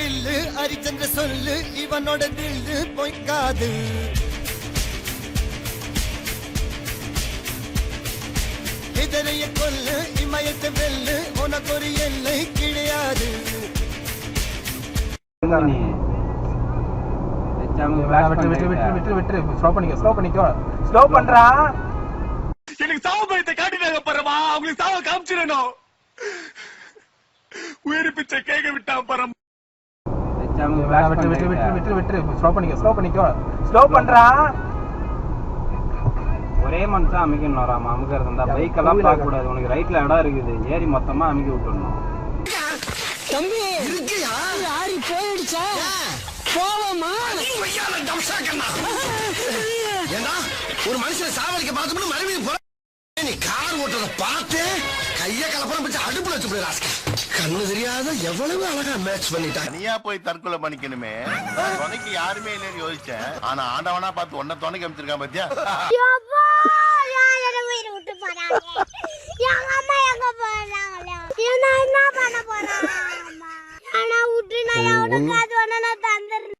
வில்லு ஹரிச்சந்திர சொல்லு இவனோட தில்லு பொய்க்காது. இதனைய கொல்லு இமயத்தை வெல்லு உனக்கு ஒரு எல்லை கிடையாது. ஸ்லோ பண்றா. எனக்கு சாவு பயத்தை காட்டினாங்க பரமா, அவங்களுக்கு சாவ காமிச்சிடணும். உயிர் பிச்சை கேட்க விட்டா பரம். ஸ்லோ பண்றா. ஒரே மனுஷன் அமைக்கணும் வராம அமுக்கிறது இருந்தா பைக் எல்லாம் பார்க்க கூடாது. உனக்கு ரைட்ல இடம் இருக்குது, ஏறி மொத்தமா அமைக்க விட்டுடணும். தம்பி இருக்கியா யாரி போயிடுச்சா போவோமா? ஏண்டா ஒரு மனுஷன் சாவடிக்க பார்த்து மறுபடியும் போற நீ கார் ஓட்டுறத பார்த்து கைய கலப்படம் வச்சு அடுப்புல வச்சு போய் ராஸ்கா. கண்ணு தெரியாத எவ்வளவு அழகா மேட்ச் பண்ணிட்டா. தனியா போய் தற்கொலை பண்ணிக்கணுமே, துணைக்கு யாருமே இல்லைன்னு யோசிச்சேன். ஆனா ஆண்டவனா பார்த்து ஒன்ன துணைக்கு அமைச்சிருக்கான் பாத்தியா. விட்டு போறாங்க எங்க அம்மா எங்க போறாங்களா, என்ன பண்ண போறாங்க? ஆனா விட்டு நான் எவனுக்கு அது ஒண்ணு நான் தந்துடுறேன்.